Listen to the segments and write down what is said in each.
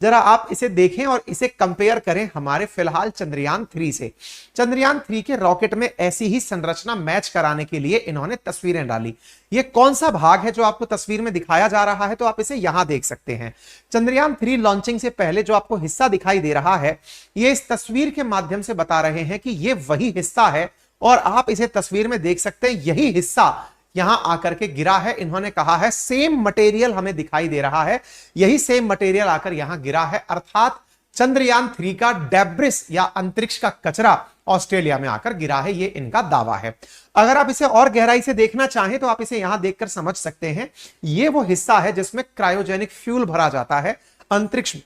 जरा आप इसे देखें और इसे कंपेयर करें हमारे फिलहाल चंद्रयान 3 से। चंद्रयान 3 के रॉकेट में ऐसी ही संरचना मैच कराने के लिए इन्होंने तस्वीरें डाली। ये कौन सा भाग है जो आपको तस्वीर में दिखाया जा रहा है, तो आप इसे यहां देख सकते हैं। चंद्रयान 3 लॉन्चिंग से पहले जो आपको हिस्सा दिखाई दे रहा है, ये इस तस्वीर के माध्यम से बता रहे हैं कि ये वही हिस्सा है, और आप इसे तस्वीर में देख सकते हैं, यही हिस्सा यहां आकर के गिरा है। इन्होंने कहा है सेम मटेरियल हमें दिखाई दे रहा है, यही सेम मटेरियल आकर यहां गिरा है, अर्थात चंद्रयान 3 का डेब्रिस या अंतरिक्ष का कचरा ऑस्ट्रेलिया में आकर गिरा है, ये इनका दावा है। अगर आप इसे और गहराई से देखना चाहें तो आप इसे यहां देखकर समझ सकते हैं, ये वो हिस्सा है जिसमें क्रायोजेनिक फ्यूल भरा जाता है। अंतरिक्ष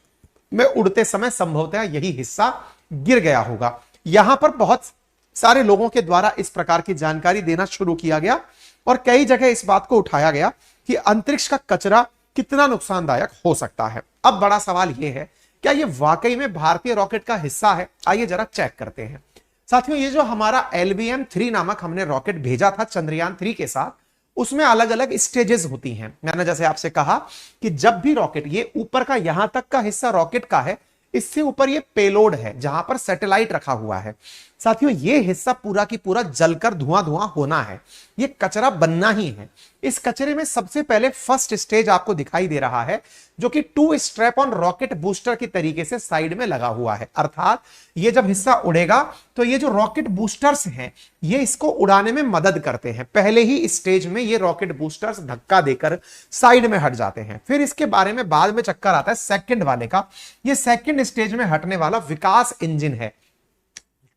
में उड़ते समय संभवतः यही हिस्सा गिर गया होगा। यहां पर बहुत सारे लोगों के द्वारा इस प्रकार की जानकारी देना शुरू किया गया और कई जगह इस बात को उठाया गया कि अंतरिक्ष का कचरा कितना नुकसानदायक हो सकता है। अब बड़ा सवाल यह है, क्या यह वाकई में भारतीय रॉकेट का हिस्सा है? आइए जरा चेक करते हैं। साथियों, ये जो हमारा LBM-3 नामक हमने रॉकेट भेजा था चंद्रयान 3 के साथ, उसमें अलग अलग स्टेजेस होती हैं। मैंने जैसे आपसे कहा कि जब भी रॉकेट, ये ऊपर का यहां तक का हिस्सा रॉकेट का है, इससे ऊपर ये पेलोड है जहां पर सैटेलाइट रखा हुआ है। साथियों, ये हिस्सा पूरा की पूरा जलकर धुआं धुआं होना है, ये कचरा बनना ही है। इस कचरे में सबसे पहले फर्स्ट स्टेज आपको दिखाई दे रहा है, जो कि 2 स्ट्रैप ऑन रॉकेट बूस्टर की तरीके से साइड में लगा हुआ है। अर्थात ये जब हिस्सा उड़ेगा तो ये जो रॉकेट बूस्टर्स हैं, ये इसको उड़ाने में मदद करते हैं। पहले ही स्टेज में ये रॉकेट बूस्टर्स धक्का देकर साइड में हट जाते हैं। फिर इसके बारे में बाद में चक्कर आता है सेकंड वाले का। ये सेकंड स्टेज में हटने वाला विकास इंजन है।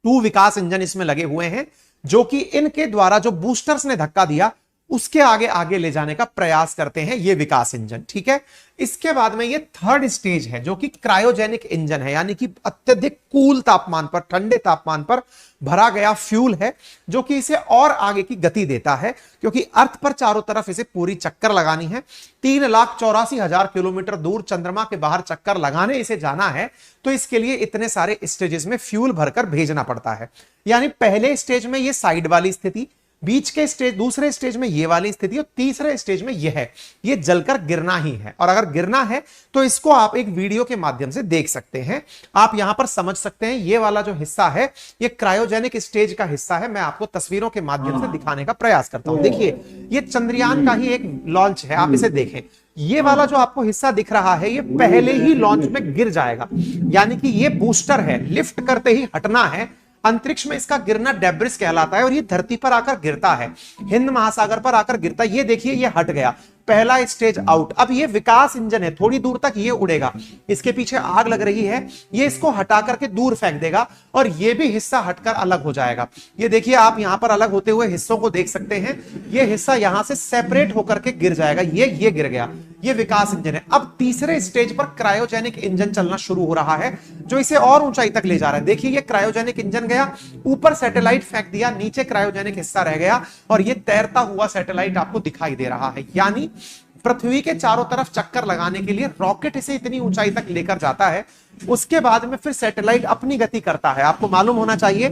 2 विकास इंजन इसमें लगे हुए हैं, जो कि इनके द्वारा जो बूस्टर्स ने धक्का दिया उसके आगे आगे ले जाने का प्रयास करते हैं ये विकास इंजन। ठीक है, इसके बाद में ये थर्ड स्टेज है, जो कि क्रायोजेनिक इंजन है, यानी कि अत्यधिक कूल तापमान पर, ठंडे तापमान पर भरा गया फ्यूल है, जो कि इसे और आगे की गति देता है, क्योंकि अर्थ पर चारों तरफ इसे पूरी चक्कर लगानी है। 3,84,000 किलोमीटर दूर चंद्रमा के बाहर चक्कर लगाने इसे जाना है, तो इसके लिए इतने सारे स्टेजेस में फ्यूल भरकर भेजना पड़ता है। यानी पहले स्टेज में ये साइड वाली स्थिति, बीच के स्टेज, दूसरे स्टेज में ये वाली स्थिति, और तीसरे स्टेज में यह है, ये जलकर गिरना ही है। और अगर गिरना है तो इसको आप एक वीडियो के माध्यम से देख सकते हैं। आप यहां पर समझ सकते हैं, ये वाला जो हिस्सा है ये क्रायोजेनिक स्टेज का हिस्सा है। मैं आपको तस्वीरों के माध्यम से दिखाने का प्रयास करता हूं। देखिए, ये चंद्रयान का ही एक लॉन्च है, आप इसे देखें। ये वाला जो आपको हिस्सा दिख रहा है, ये पहले ही लॉन्च में गिर जाएगा, यानी कि ये बूस्टर है, लिफ्ट करते ही हटना है। अंतरिक्ष में इसका गिरना डेब्रिस कहलाता है, और ये धरती पर आकर गिरता है, हिंद महासागर पर आकर गिरता है। ये देखिए, ये हट गया, पहला स्टेज आउट। अब ये विकास इंजन है, थोड़ी दूर तक ये उड़ेगा, इसके पीछे आग लग रही है, ये इसको हटा करके दूर फेंक देगा, और ये भी हिस्सा हटकर अलग हो जाएगा। ये देखिए, आप यहां पर अलग होते हुए हिस्सों को देख सकते हैं। ये हिस्सा यहां से सेपरेट होकर के गिर जाएगा, ये गिर गया, ये विकास इंजन है। अब तीसरे स्टेज पर क्रायोजेनिक इंजन चलना शुरू हो रहा है, जो इसे और ऊंचाई तक ले जा रहा है। देखिए, ये क्रायोजेनिक इंजन गया, ऊपर सैटेलाइट फेंक दिया, नीचे क्रायोजेनिक हिस्सा रह गया, और ये तैरता हुआ सैटेलाइट आपको दिखाई दे रहा है। यानी पृथ्वी के चारों तरफ चक्कर लगाने के लिए रॉकेट इसे इतनी ऊंचाई तक लेकर जाता है, उसके बाद में फिर सैटेलाइट अपनी गति करता है। आपको मालूम होना चाहिए,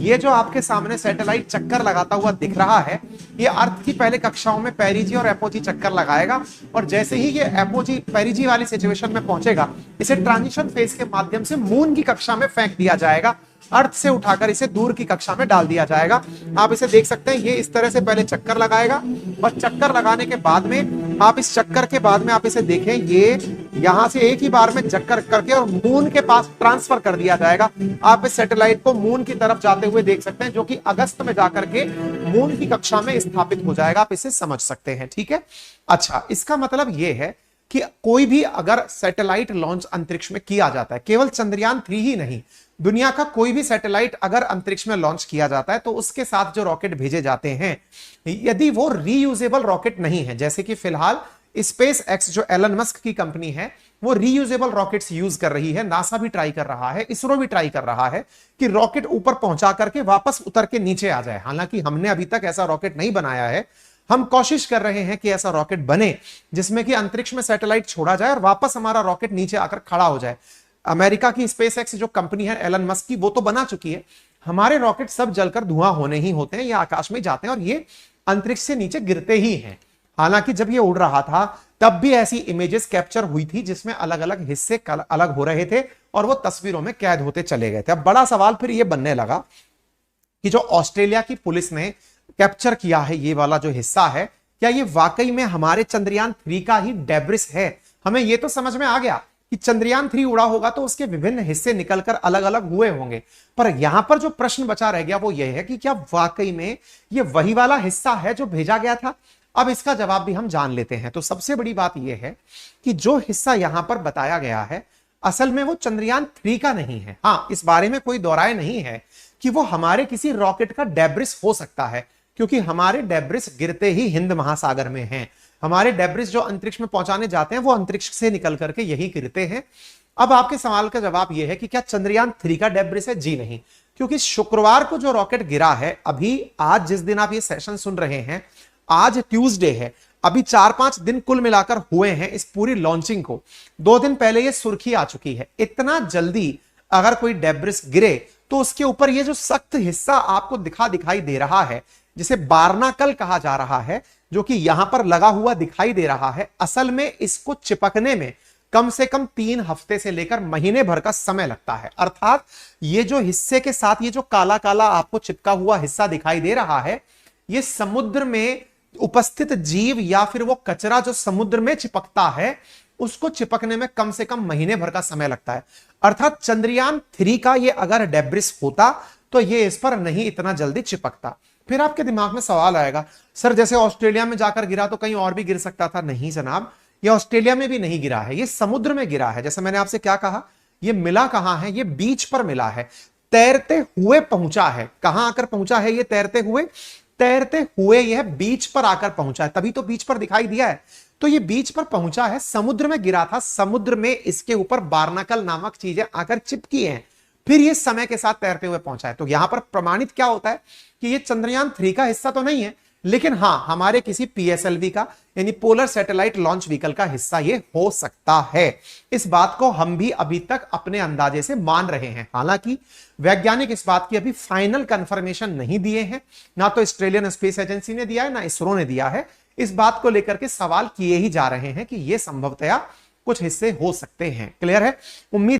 ये जो आपके सामने सैटेलाइट चक्कर लगाता हुआ दिख रहा है, ये अर्थ की पहले कक्षाओं में पेरिजी और एपोजी चक्कर लगाएगा, और जैसे ही ये एपोजी पेरिजी वाली सिचुएशन में पहुंचेगा, इसे ट्रांजिशन फेज के माध्यम से मून की कक्षा में फेंक दिया जाएगा, अर्थ से उठाकर इसे दूर की कक्षा में डाल दिया जाएगा। आप इसे देख सकते हैं, ये इस तरह से पहले चक्कर लगाएगा, और चक्कर लगाने के बाद में आप इस चक्कर के बाद में आप इसे देखें, ये यहां से एक ही बार में चक्कर करके और मून के पास ट्रांसफर कर दिया जाएगा। आप इस सैटेलाइट को मून की तरफ जाते हुए देख सकते हैं, जो कि अगस्त में जाकर के मून की कक्षा में स्थापित हो जाएगा। आप इसे समझ सकते हैं, ठीक है। अच्छा, इसका मतलब यह है कि कोई भी अगर सैटेलाइट लॉन्च अंतरिक्ष में किया जाता है, केवल चंद्रयान 3 ही नहीं, दुनिया का कोई भी सैटेलाइट अगर अंतरिक्ष में लॉन्च किया जाता है, तो उसके साथ जो रॉकेट भेजे जाते हैं, यदि वो रीयूजेबल रॉकेट नहीं है, जैसे कि फिलहाल स्पेस एक्स जो एलन मस्क की कंपनी है, वो रीयूजेबल रॉकेट्स यूज कर रही है, नासा भी ट्राई कर रहा है, इसरो भी ट्राई कर रहा है कि रॉकेट ऊपर पहुंचा करके वापस उतर के नीचे आ जाए। हालांकि हमने अभी तक ऐसा रॉकेट नहीं बनाया है। हम कोशिश कर रहे हैं कि ऐसा रॉकेट बने जिसमें कि अंतरिक्ष में सैटेलाइट छोड़ा जाए और वापस हमारा रॉकेट नीचे आकर खड़ा हो जाए। अमेरिका की स्पेस एक्स जो कंपनी है एलन मस्क की, वो तो बना चुकी है। हमारे रॉकेट सब जलकर धुआं होने ही होते हैं, ये आकाश में जाते हैं और ये अंतरिक्ष से नीचे गिरते ही हैं। हालांकि जब ये उड़ रहा था तब भी ऐसी इमेजेस कैप्चर हुई थी जिसमें अलग अलग हिस्से अलग हो रहे थे और वो तस्वीरों में कैद होते चले गए थे। अब बड़ा सवाल फिर ये बनने लगा कि जो ऑस्ट्रेलिया की पुलिस ने कैप्चर किया है ये वाला जो हिस्सा है, क्या ये वाकई में हमारे चंद्रयान 3 का ही डेब्रिस है? हमें ये तो समझ में आ गया कि चंद्रयान 3 उड़ा होगा तो उसके विभिन्न हिस्से निकलकर अलग अलग हुए होंगे, पर यहां पर जो प्रश्न बचा रह गया वो ये है कि क्या वाकई में ये वही वाला हिस्सा है जो भेजा गया था? अब इसका जवाब भी हम जान लेते हैं। तो सबसे बड़ी बात यह है कि जो हिस्सा यहां पर बताया गया है असल में वो चंद्रयान 3 का नहीं है। हां, इस बारे में कोई दौराय नहीं है कि वो हमारे किसी रॉकेट का डेब्रिस हो सकता है, क्योंकि हमारे डेब्रिस गिरते ही हिंद महासागर में हैं। हमारे डेब्रिस जो अंतरिक्ष में पहुंचाने जाते हैं वो अंतरिक्ष से निकल करके यही गिरते हैं। अब आपके सवाल का जवाब यह है कि क्या चंद्रयान 3 का डेब्रिस है? जी नहीं, क्योंकि शुक्रवार को जो रॉकेट गिरा है, अभी आज जिस दिन आप ये सेशन सुन रहे हैं, आज ट्यूसडे है, अभी 4-5 दिन कुल मिलाकर हुए हैं इस पूरी लॉन्चिंग को। 2 दिन पहले ये सुर्खी आ चुकी है। इतना जल्दी अगर कोई डेब्रिस गिरे तो उसके ऊपर ये जो सख्त हिस्सा आपको दिखाई दे रहा है, जिसे बार्नाकल कहा जा रहा है, जो कि यहां पर लगा हुआ दिखाई दे रहा है, असल में इसको चिपकने में कम से कम 3 हफ्ते से लेकर महीने भर का समय लगता है। अर्थात ये जो हिस्से के साथ ये जो काला काला आपको चिपका हुआ हिस्सा दिखाई दे रहा है, ये समुद्र में उपस्थित जीव या फिर वो कचरा जो समुद्र में चिपकता है, उसको चिपकने में कम से कम महीने भर का समय लगता है। अर्थात चंद्रयान 3 का ये अगर डेब्रिस होता तो ये इस पर नहीं इतना जल्दी चिपकता। फिर आपके दिमाग में सवाल आएगा, सर जैसे ऑस्ट्रेलिया में जाकर गिरा तो कहीं और भी गिर सकता था। नहीं जनाब, ये ऑस्ट्रेलिया में भी नहीं गिरा है, ये समुद्र में गिरा है। जैसे मैंने आपसे क्या कहा, ये मिला कहां है? ये बीच पर मिला है, तैरते हुए पहुंचा है। कहां आकर पहुंचा है ये तैरते हुए? तैरते हुए यह बीच पर आकर पहुंचा है, तभी तो बीच पर दिखाई दिया है। तो ये बीच पर पहुंचा है, समुद्र में गिरा था, समुद्र में इसके ऊपर बार्नाकल नामक चीजें आकर चिपकी हैं, फिर ये समय के साथ तैरते हुए पहुंचा है। तो यहां पर प्रमाणित क्या होता है कि ये चंद्रयान 3 का हिस्सा तो नहीं है, लेकिन हां हमारे किसी PSLV का यानी पोलर सैटेलाइट लॉन्च व्हीकल का हिस्सा ये हो सकता है। इस बात को हम भी अभी तक अपने अंदाजे से मान रहे हैं। हालांकि वैज्ञानिक इस बात की अभी फाइनल कंफर्मेशन नहीं दिए हैं, ना तो ऑस्ट्रेलियन स्पेस एजेंसी ने दिया है, ना इसरो ने दिया है। इस बात को लेकर के सवाल किए ही जा रहे हैं कि ये संभवतया कुछ हिस्से हो सकते हैं। क्लियर है? उम्मीद